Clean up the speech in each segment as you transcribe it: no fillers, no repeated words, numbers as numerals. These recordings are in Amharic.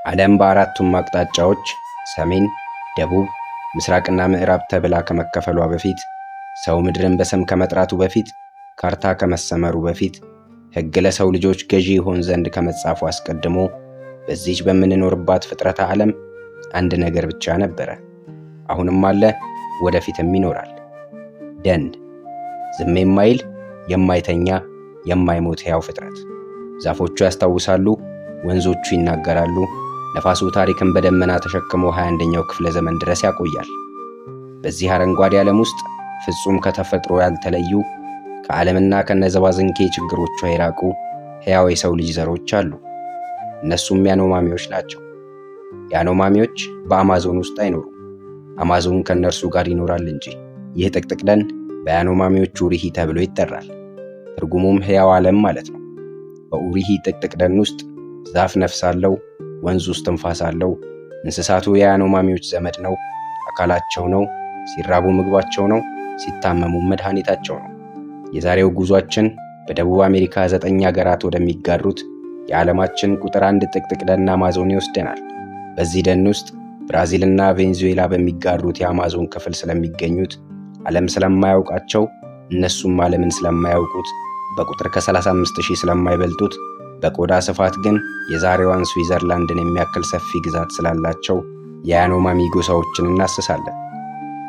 ዓለም በአራቱም አቅጣጫዎች ሰሜን፣ ደቡብ፣ ምስራቅና ምዕራብ ተብላ ከመከፈሏ በፊት፣ ሰው ምድርን በስም ከመጥራቱ በፊት፣ ካርታ ከመሰመሩ በፊት፣ ሕግ ለሰው ልጆች ገዢ ይሆን ዘንድ ከመጻፉ አስቀድሞ በዚች በምንኖርባት ፍጥረተ ዓለም አንድ ነገር ብቻ ነበረ። አሁንም አለ፣ ወደፊትም ይኖራል። ደን፣ ዝም የማይል የማይተኛ የማይሞት ሕያው ፍጥረት። ዛፎቹ ያስታውሳሉ፣ ወንዞቹ ይናገራሉ፣ ነፋሱ ታሪክን በደመና ተሸክሞ 21ኛው ክፍለ ዘመን ድረስ ያቆያል። በዚህ አረንጓዴ ዓለም ውስጥ ፍጹም ከተፈጥሮ ያልተለዩ ከዓለምና ከነዘባዝንኬ ችግሮቿ የራቁ ሕያው የሰው ልጅ ዘሮች አሉ። እነሱም ያኖማሚዎች ናቸው። ያኖማሚዎች በአማዞን ውስጥ አይኖሩም። አማዞን ከእነርሱ ጋር ይኖራል እንጂ። ይህ ጥቅጥቅ ደን በያኖማሚዎች ኡሪሂ ተብሎ ይጠራል። ትርጉሙም ሕያው ዓለም ማለት ነው። በኡሪሂ ጥቅጥቅ ደን ውስጥ ዛፍ ነፍስ አለው፣ ወንዝ ውስጥ ትንፋስ አለው። እንስሳቱ የያኖማሚዎች ዘመድ ነው፣ አካላቸው ነው፣ ሲራቡ ምግባቸው ነው፣ ሲታመሙ መድኃኒታቸው ነው። የዛሬው ጉዟችን በደቡብ አሜሪካ 9 ሀገራት ወደሚጋሩት የዓለማችን ቁጥር 1 ጥቅጥቅ ደን አማዞን ይወስደናል። በዚህ ደን ውስጥ ብራዚልና ቬንዙዌላ በሚጋሩት የአማዞን ክፍል ስለሚገኙት ዓለም ስለማያውቃቸው እነሱም ዓለምን ስለማያውቁት በቁጥር ከ35,000 ስለማይበልጡት በቆዳ ስፋት ግን የዛሬዋን ስዊዘርላንድን የሚያክል ሰፊ ግዛት ስላላቸው የያኖማሚ ጎሳዎችን እናስሳለን።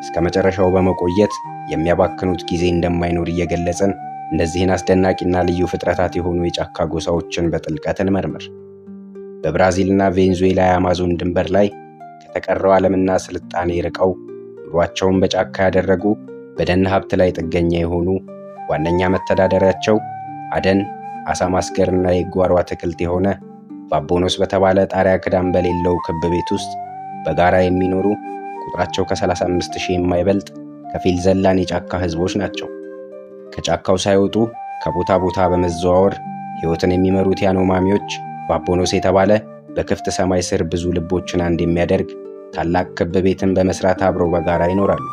እስከ መጨረሻው በመቆየት የሚያባክኑት ጊዜ እንደማይኖር እየገለጽን እነዚህን አስደናቂና ልዩ ፍጥረታት የሆኑ የጫካ ጎሳዎችን በጥልቀት እንመርምር። በብራዚልና ቬንዙዌላ የአማዞን ድንበር ላይ ከተቀረው ዓለምና ስልጣኔ ርቀው ኑሯቸውን በጫካ ያደረጉ በደን ሀብት ላይ ጥገኛ የሆኑ ዋነኛ መተዳደሪያቸው አደን፣ አሳ ማስገርና የጓሮ አትክልት የሆነ ባቦኖስ በተባለ ጣሪያ ክዳን በሌለው ክብ ቤት ውስጥ በጋራ የሚኖሩ ቁጥራቸው ከ35,000 የማይበልጥ ከፊል ዘላን የጫካ ህዝቦች ናቸው። ከጫካው ሳይወጡ ከቦታ ቦታ በመዘዋወር ሕይወትን የሚመሩት ያኖማሚዎች ባቦኖስ የተባለ በክፍት ሰማይ ስር ብዙ ልቦችን አንድ የሚያደርግ ታላቅ ክብ ቤትን በመስራት አብረው በጋራ ይኖራሉ።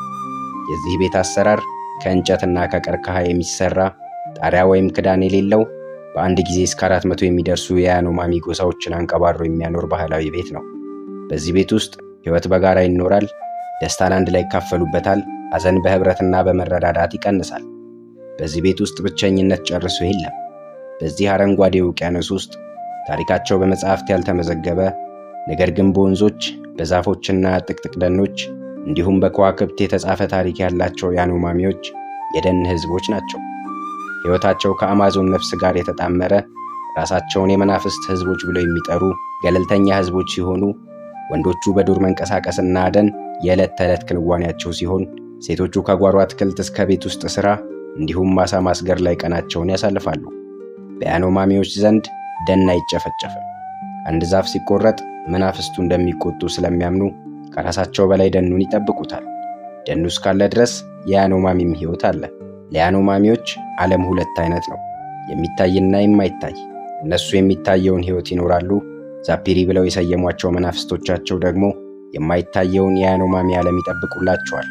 የዚህ ቤት አሰራር ከእንጨትና ከቀርከሃ የሚሰራ ጣሪያ ወይም ክዳን የሌለው በአንድ ጊዜ እስከ 400 የሚደርሱ የያኖማሚ ጎሳዎችን አንቀባሮ የሚያኖር ባህላዊ ቤት ነው። በዚህ ቤት ውስጥ ሕይወት በጋራ ይኖራል። ደስታን አንድ ላይ ይካፈሉበታል። ሐዘን በህብረትና በመረዳዳት ይቀንሳል። በዚህ ቤት ውስጥ ብቸኝነት ጨርሶ የለም። በዚህ አረንጓዴ ውቅያኖስ ውስጥ ታሪካቸው በመጽሐፍት ያልተመዘገበ ነገር ግን በወንዞች በዛፎችና ጥቅጥቅ ደኖች እንዲሁም በከዋክብት የተጻፈ ታሪክ ያላቸው ያኖማሚዎች የደን ህዝቦች ናቸው። ሕይወታቸው ከአማዞን ነፍስ ጋር የተጣመረ ራሳቸውን የመናፍስት ህዝቦች ብለው የሚጠሩ ገለልተኛ ህዝቦች ሲሆኑ ወንዶቹ በዱር መንቀሳቀስና አደን የዕለት ተዕለት ክንዋኔያቸው ሲሆን ሴቶቹ ከጓሮ አትክልት እስከ ቤት ውስጥ ሥራ እንዲሁም ማሳ ማስገር ላይ ቀናቸውን ያሳልፋሉ። በያኖማሚዎች ዘንድ ደን አይጨፈጨፍም። አንድ ዛፍ ሲቆረጥ መናፍስቱ እንደሚቆጡ ስለሚያምኑ ከራሳቸው በላይ ደኑን ይጠብቁታል። ደኑ እስካለ ድረስ የያኖማሚም ሕይወት አለ። ለያኖማሚዎች ዓለም 2 አይነት ነው፣ የሚታይና የማይታይ። እነሱ የሚታየውን ሕይወት ይኖራሉ። ዛፒሪ ብለው የሰየሟቸው መናፍስቶቻቸው ደግሞ የማይታየውን የያኖማሚ ዓለም ይጠብቁላቸዋል።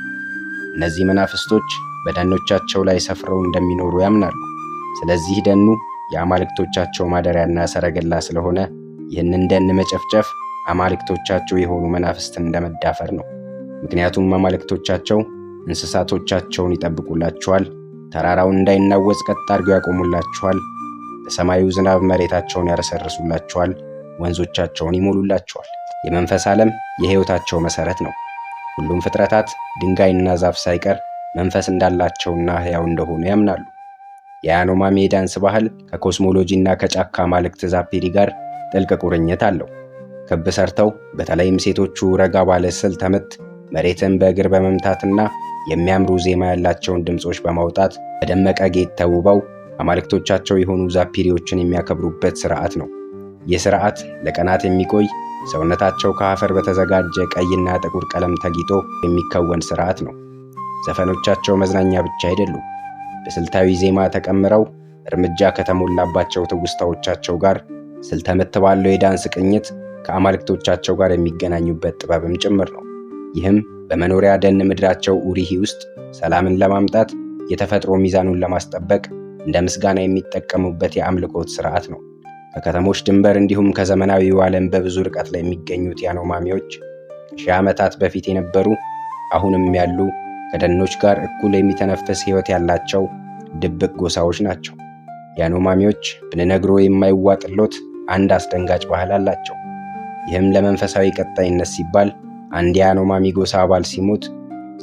እነዚህ መናፍስቶች በደኖቻቸው ላይ ሰፍረው እንደሚኖሩ ያምናሉ። ስለዚህ ደኑ የአማልክቶቻቸው ማደሪያና ሰረገላ ስለሆነ ይህንን ደን መጨፍጨፍ አማልክቶቻቸው የሆኑ መናፍስትን እንደመዳፈር ነው። ምክንያቱም አማልክቶቻቸው እንስሳቶቻቸውን ይጠብቁላቸዋል፣ ተራራውን እንዳይናወጽ ቀጥ አድርገው ያቆሙላቸዋል፣ በሰማዩ ዝናብ መሬታቸውን ያረሰርሱላቸዋል፣ ወንዞቻቸውን ይሞሉላቸዋል። የመንፈስ ዓለም የሕይወታቸው መሠረት ነው። ሁሉም ፍጥረታት ድንጋይና ዛፍ ሳይቀር መንፈስ እንዳላቸውና ሕያው እንደሆኑ ያምናሉ። የያኖማሚ የዳንስ ባህል ከኮስሞሎጂና ከጫካ አማልክት ዛፒሪ ጋር ጥልቅ ቁርኝት አለው። ክብ ሰርተው በተለይም ሴቶቹ ረጋ ባለ ስልተ ምት መሬትን በእግር በመምታትና የሚያምሩ ዜማ ያላቸውን ድምፆች በማውጣት በደመቀ ጌጥ ተውበው አማልክቶቻቸው የሆኑ ዛፒሪዎችን የሚያከብሩበት ሥርዓት ነው። ይህ ሥርዓት ለቀናት የሚቆይ ሰውነታቸው ከአፈር በተዘጋጀ ቀይና ጥቁር ቀለም ተጊጦ የሚከወን ሥርዓት ነው። ዘፈኖቻቸው መዝናኛ ብቻ አይደሉም። በስልታዊ ዜማ ተቀምረው እርምጃ ከተሞላባቸው ትውስታዎቻቸው ጋር ስልተ ምት ባለው የዳንስ ቅኝት ከአማልክቶቻቸው ጋር የሚገናኙበት ጥበብም ጭምር ነው። ይህም በመኖሪያ ደን ምድራቸው ኡሪሂ ውስጥ ሰላምን ለማምጣት የተፈጥሮ ሚዛኑን ለማስጠበቅ እንደ ምስጋና የሚጠቀሙበት የአምልኮት ሥርዓት ነው። በከተሞች ድንበር እንዲሁም ከዘመናዊው ዓለም በብዙ ርቀት ላይ የሚገኙት ያኖማሚዎች ከሺህ ዓመታት በፊት የነበሩ አሁንም ያሉ ከደኖች ጋር እኩል የሚተነፍስ ሕይወት ያላቸው ድብቅ ጎሳዎች ናቸው። ያኖማሚዎች ብንነግሮ የማይዋጥሎት አንድ አስደንጋጭ ባህል አላቸው። ይህም ለመንፈሳዊ ቀጣይነት ሲባል አንድ የያኖማሚ ጎሳ አባል ሲሞት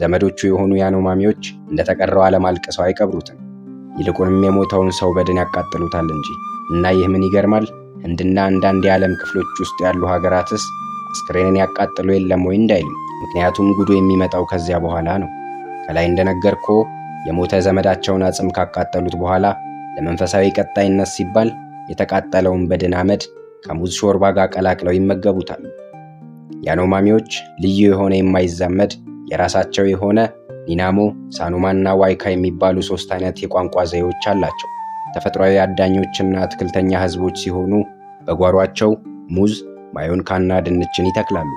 ዘመዶቹ የሆኑ ያኖማሚዎች እንደተቀረው ዓለም አልቅሰው አይቀብሩትም። ይልቁንም የሞተውን ሰው በድን ያቃጥሉታል እንጂ። እና ይህ ምን ይገርማል? ህንድና አንዳንድ የዓለም ክፍሎች ውስጥ ያሉ ሀገራትስ አስክሬንን ያቃጥሉ የለም ወይ እንዳይሉም፣ ምክንያቱም ጉዱ የሚመጣው ከዚያ በኋላ ነው። ከላይ እንደነገርኮ የሞተ ዘመዳቸውን አጽም ካቃጠሉት በኋላ ለመንፈሳዊ ቀጣይነት ሲባል የተቃጠለውን በድን አመድ ከሙዝ ሾርባ ጋር ቀላቅለው ይመገቡታል። ያኖማሚዎች ልዩ የሆነ የማይዛመድ የራሳቸው የሆነ ኒናሞ፣ ሳኑማና ዋይካ የሚባሉ 3 አይነት የቋንቋ ዘዬዎች አላቸው። ተፈጥሯዊ አዳኞችና አትክልተኛ ህዝቦች ሲሆኑ በጓሯቸው ሙዝ፣ ማዮንካና ድንችን ይተክላሉ።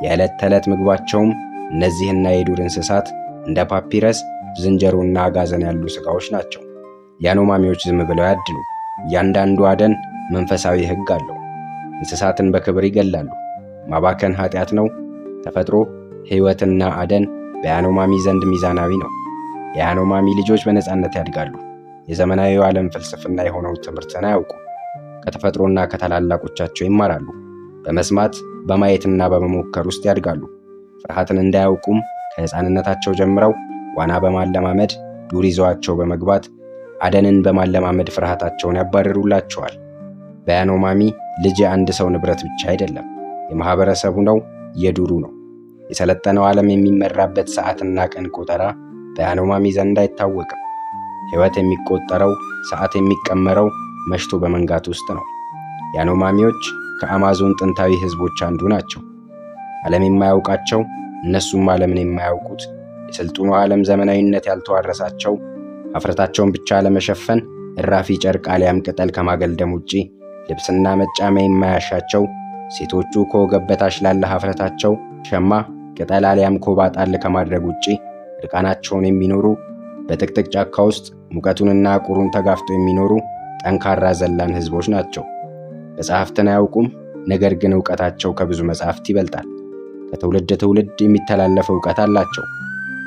የዕለት ተዕለት ምግባቸውም እነዚህና የዱር እንስሳት እንደ ፓፒረስ፣ ዝንጀሮና አጋዘን ያሉ ስጋዎች ናቸው። ያኖማሚዎች ዝም ብለው ያድኑ። እያንዳንዱ አደን መንፈሳዊ ህግ አለው። እንስሳትን በክብር ይገላሉ። ማባከን ኃጢአት ነው። ተፈጥሮ፣ ህይወትና አደን በያኖማሚ ዘንድ ሚዛናዊ ነው። የያኖማሚ ልጆች በነፃነት ያድጋሉ። የዘመናዊው ዓለም ፍልስፍና የሆነው ትምህርትን አያውቁም። ከተፈጥሮና ከታላላቆቻቸው ይማራሉ። በመስማት በማየትና በመሞከር ውስጥ ያድጋሉ። ፍርሃትን እንዳያውቁም ከህፃንነታቸው ጀምረው ዋና በማለማመድ ዱር ይዘዋቸው በመግባት አደንን በማለማመድ ፍርሃታቸውን ያባርሩላቸዋል። በያኖማሚ ልጅ የአንድ ሰው ንብረት ብቻ አይደለም፣ የማህበረሰቡ ነው፣ የዱሩ ነው። የሰለጠነው ዓለም የሚመራበት ሰዓትና ቀን ቆጠራ በያኖማሚ ዘንድ አይታወቅም። ሕይወት የሚቆጠረው፣ ሰዓት የሚቀመረው መሽቶ በመንጋት ውስጥ ነው። ያኖማሚዎች ከአማዞን ጥንታዊ ህዝቦች አንዱ ናቸው። ዓለም የማያውቃቸው እነሱም ዓለምን የማያውቁት የስልጡኑ ዓለም ዘመናዊነት ያልተዋረሳቸው ሀፍረታቸውን ብቻ ለመሸፈን እራፊ ጨርቅ አሊያም ቅጠል ከማገልደም ውጪ ልብስና መጫሚያ የማያሻቸው ሴቶቹ ከወገብ በታች ላለ ሀፍረታቸው ሸማ፣ ቅጠል አሊያም ኮባ ጣል ከማድረግ ውጪ እርቃናቸውን የሚኖሩ በጥቅጥቅ ጫካ ውስጥ ሙቀቱንና ቁሩን ተጋፍጦ የሚኖሩ ጠንካራ ዘላን ህዝቦች ናቸው። መጽሐፍትን አያውቁም፣ ነገር ግን ዕውቀታቸው ከብዙ መጽሐፍት ይበልጣል። ከትውልድ ትውልድ የሚተላለፍ ዕውቀት አላቸው።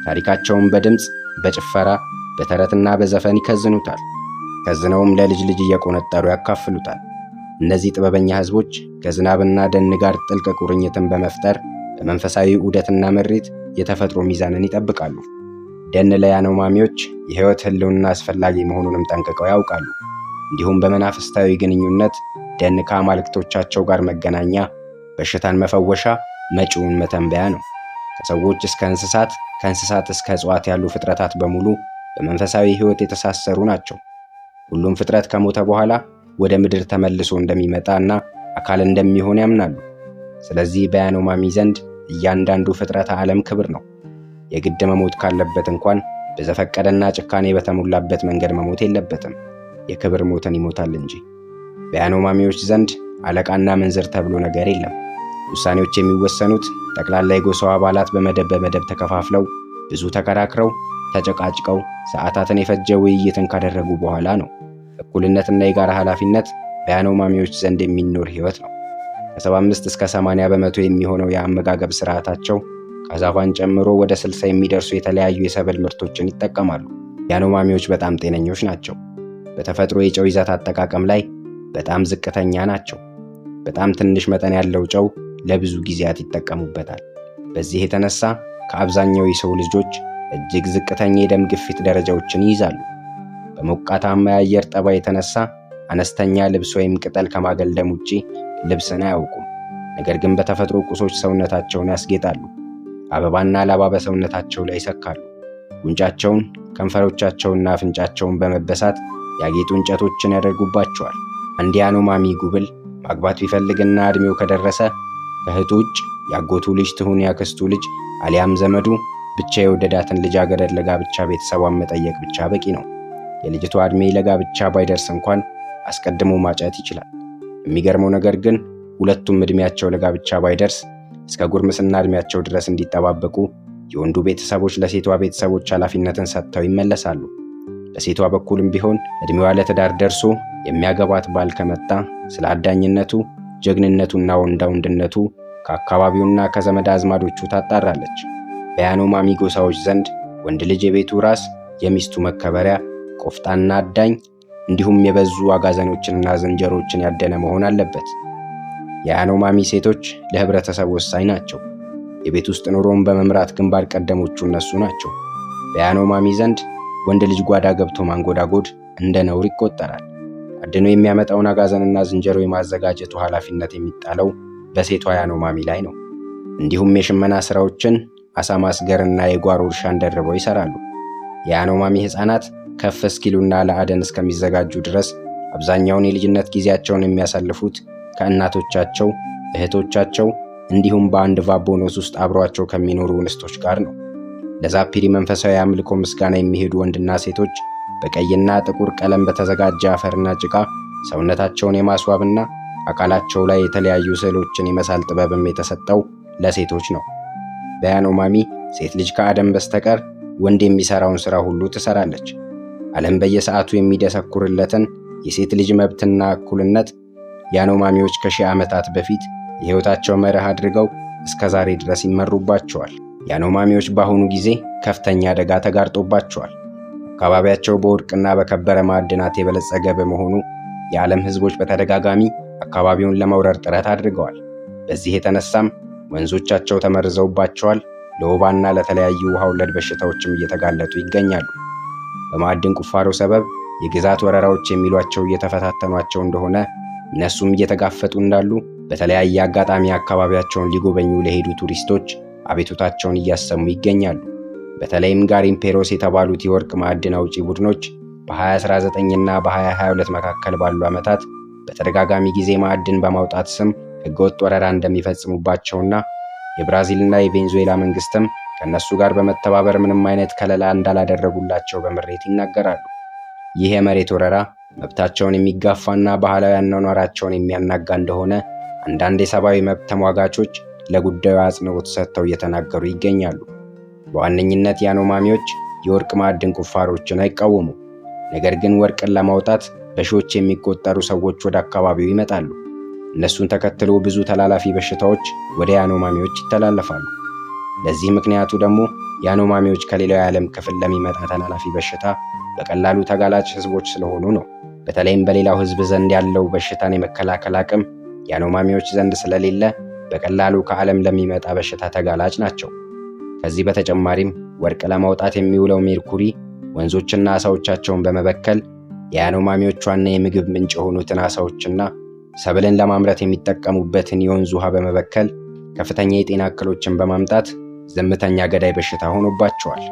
ታሪካቸውን በድምፅ፣ በጭፈራ፣ በተረትና በዘፈን ይከዝኑታል። ከዝነውም ለልጅ ልጅ እየቆነጠሩ ያካፍሉታል። እነዚህ ጥበበኛ ህዝቦች ከዝናብና ደን ጋር ጥልቅ ቁርኝትን በመፍጠር በመንፈሳዊ ዑደትና ምሪት የተፈጥሮ ሚዛንን ይጠብቃሉ። ደን ለያኖማሚዎች የህይወት ህልውና አስፈላጊ መሆኑንም ጠንቅቀው ያውቃሉ። እንዲሁም በመናፍስታዊ ግንኙነት ደን ከአማልክቶቻቸው ጋር መገናኛ፣ በሽታን መፈወሻ፣ መጪውን መተንበያ ነው። ከሰዎች እስከ እንስሳት፣ ከእንስሳት እስከ እጽዋት ያሉ ፍጥረታት በሙሉ በመንፈሳዊ ህይወት የተሳሰሩ ናቸው። ሁሉም ፍጥረት ከሞተ በኋላ ወደ ምድር ተመልሶ እንደሚመጣ እና አካል እንደሚሆን ያምናሉ። ስለዚህ በያኖማሚ ዘንድ እያንዳንዱ ፍጥረተ ዓለም ክብር ነው። የግድ መሞት ካለበት እንኳን በዘፈቀደና ጭካኔ በተሞላበት መንገድ መሞት የለበትም። የክብር ሞትን ይሞታል እንጂ። በያኖማሚዎች ዘንድ አለቃና ምንዝር ተብሎ ነገር የለም። ውሳኔዎች የሚወሰኑት ጠቅላላ የጎሳው አባላት በመደብ ተከፋፍለው ብዙ ተከራክረው ተጨቃጭቀው ሰዓታትን የፈጀ ውይይትን ካደረጉ በኋላ ነው። እኩልነትና የጋራ ኃላፊነት በያኖማሚዎች ዘንድ የሚኖር ህይወት ነው። ከ75 እስከ 80 በመቶ የሚሆነው የአመጋገብ ስርዓታቸው ካዛቫን ጨምሮ ወደ 60 የሚደርሱ የተለያዩ የሰብል ምርቶችን ይጠቀማሉ። ያኖማሚዎች በጣም ጤነኞች ናቸው። በተፈጥሮ የጨው ይዘት አጠቃቀም ላይ በጣም ዝቅተኛ ናቸው። በጣም ትንሽ መጠን ያለው ጨው ለብዙ ጊዜያት ይጠቀሙበታል። በዚህ የተነሳ ከአብዛኛው የሰው ልጆች እጅግ ዝቅተኛ የደም ግፊት ደረጃዎችን ይይዛሉ። በሞቃታማ የአየር ጠባይ የተነሳ አነስተኛ ልብስ ወይም ቅጠል ከማገልደም ውጪ ልብስን አያውቁም። ነገር ግን በተፈጥሮ ቁሶች ሰውነታቸውን ያስጌጣሉ። አበባና ላባ በሰውነታቸው ላይ ይሰካሉ። ጉንጫቸውን፣ ከንፈሮቻቸውና አፍንጫቸውን በመበሳት ያጌጡ እንጨቶችን ያደርጉባቸዋል። አንድ ያኖማሚ ጉብል ማግባት ቢፈልግና እድሜው ከደረሰ ከእህቱ ውጭ ያጎቱ ልጅ ትሁን ያክስቱ ልጅ አሊያም ዘመዱ ብቻ የወደዳትን ልጃገረድ ለጋብቻ ቤተሰቧን መጠየቅ ብቻ በቂ ነው። የልጅቷ እድሜ ለጋብቻ ባይደርስ እንኳን አስቀድሞ ማጨት ይችላል። የሚገርመው ነገር ግን ሁለቱም እድሜያቸው ለጋብቻ ባይደርስ እስከ ጉርምስና እድሜያቸው ድረስ እንዲጠባበቁ የወንዱ ቤተሰቦች ለሴቷ ቤተሰቦች ኃላፊነትን ሰጥተው ይመለሳሉ። በሴቷ በኩልም ቢሆን ዕድሜዋ ለትዳር ደርሶ የሚያገባት ባል ከመጣ ስለ አዳኝነቱ፣ ጀግንነቱና ወንዳውንድነቱ ከአካባቢውና ከዘመድ አዝማዶቹ ታጣራለች። በያኖማሚ ጎሳዎች ዘንድ ወንድ ልጅ የቤቱ ራስ፣ የሚስቱ መከበሪያ፣ ቆፍጣና አዳኝ እንዲሁም የበዙ አጋዘኖችንና ዝንጀሮችን ያደነ መሆን አለበት። የያኖማሚ ሴቶች ለህብረተሰቡ ወሳኝ ናቸው። የቤት ውስጥ ኑሮን በመምራት ግንባር ቀደሞቹ እነሱ ናቸው። በያኖማሚ ዘንድ ወንድ ልጅ ጓዳ ገብቶ ማንጎዳጎድ እንደ ነውር ይቆጠራል። አድኖ የሚያመጣውን አጋዘንና ዝንጀሮ የማዘጋጀቱ ኃላፊነት የሚጣለው በሴቷ ያኖማሚ ላይ ነው። እንዲሁም የሽመና ስራዎችን፣ አሳ ማስገርና የጓሮ እርሻን ደርበው ይሰራሉ። የያኖማሚ ህፃናት ከፍ እስኪሉና ለአደን እስከሚዘጋጁ ድረስ አብዛኛውን የልጅነት ጊዜያቸውን የሚያሳልፉት ከእናቶቻቸው፣ እህቶቻቸው እንዲሁም በአንድ ቫቦኖስ ውስጥ አብሯቸው ከሚኖሩ እንስቶች ጋር ነው። ለዛፒሪ መንፈሳዊ አምልኮ ምስጋና የሚሄዱ ወንድና ሴቶች በቀይና ጥቁር ቀለም በተዘጋጀ አፈርና ጭቃ ሰውነታቸውን የማስዋብና አካላቸው ላይ የተለያዩ ስዕሎችን የመሳል ጥበብም የተሰጠው ለሴቶች ነው። በያኖማሚ ሴት ልጅ ከአደም በስተቀር ወንድ የሚሰራውን ሥራ ሁሉ ትሰራለች። ዓለም በየሰዓቱ የሚደሰኩርለትን የሴት ልጅ መብትና እኩልነት ያኖማሚዎች ከሺህ ዓመታት በፊት የሕይወታቸው መርህ አድርገው እስከ ዛሬ ድረስ ይመሩባቸዋል። ያኖማሚዎች በአሁኑ ጊዜ ከፍተኛ አደጋ ተጋርጦባቸዋል። አካባቢያቸው በወርቅና በከበረ ማዕድናት የበለጸገ በመሆኑ የዓለም ሕዝቦች በተደጋጋሚ አካባቢውን ለመውረር ጥረት አድርገዋል። በዚህ የተነሳም ወንዞቻቸው ተመርዘውባቸዋል። ለወባና ለተለያዩ ውሃ ወለድ በሽታዎችም እየተጋለጡ ይገኛሉ። በማዕድን ቁፋሮ ሰበብ የግዛት ወረራዎች የሚሏቸው እየተፈታተኗቸው እንደሆነ እነሱም እየተጋፈጡ እንዳሉ በተለያየ አጋጣሚ አካባቢያቸውን ሊጎበኙ ለሄዱ ቱሪስቶች አቤቱታቸውን እያሰሙ ይገኛሉ። በተለይም ጋሪምፔሮስ የተባሉት የወርቅ ማዕድን አውጪ ቡድኖች በ2019 እና በ2022 መካከል ባሉ ዓመታት በተደጋጋሚ ጊዜ ማዕድን በማውጣት ስም ሕገወጥ ወረራ እንደሚፈጽሙባቸውና የብራዚልና የቬንዙዌላ መንግስትም ከእነሱ ጋር በመተባበር ምንም አይነት ከለላ እንዳላደረጉላቸው በምሬት ይናገራሉ። ይህ የመሬት ወረራ መብታቸውን የሚጋፋና ባህላዊ አኗኗራቸውን የሚያናጋ እንደሆነ አንዳንድ የሰብአዊ መብት ተሟጋቾች ለጉዳዩ አጽንዖት ሰጥተው እየተናገሩ ይገኛሉ። በዋነኝነት ያኖማሚዎች የወርቅ ማዕድን ቁፋሮችን አይቃወሙም። ነገር ግን ወርቅን ለማውጣት በሺዎች የሚቆጠሩ ሰዎች ወደ አካባቢው ይመጣሉ። እነሱን ተከትሎ ብዙ ተላላፊ በሽታዎች ወደ ያኖማሚዎች ይተላለፋሉ። ለዚህ ምክንያቱ ደግሞ ያኖማሚዎች ከሌላው የዓለም ክፍል ለሚመጣ ተላላፊ በሽታ በቀላሉ ተጋላጭ ህዝቦች ስለሆኑ ነው። በተለይም በሌላው ህዝብ ዘንድ ያለው በሽታን የመከላከል አቅም ያኖማሚዎች ዘንድ ስለሌለ በቀላሉ ከዓለም ለሚመጣ በሽታ ተጋላጭ ናቸው። ከዚህ በተጨማሪም ወርቅ ለማውጣት የሚውለው ሜርኩሪ ወንዞችና አሳዎቻቸውን በመበከል የያኖማሚዎች ዋና የምግብ ምንጭ የሆኑትን አሳዎችና ሰብልን ለማምረት የሚጠቀሙበትን የወንዝ ውሃ በመበከል ከፍተኛ የጤና እክሎችን በማምጣት ዝምተኛ ገዳይ በሽታ ሆኖባቸዋል።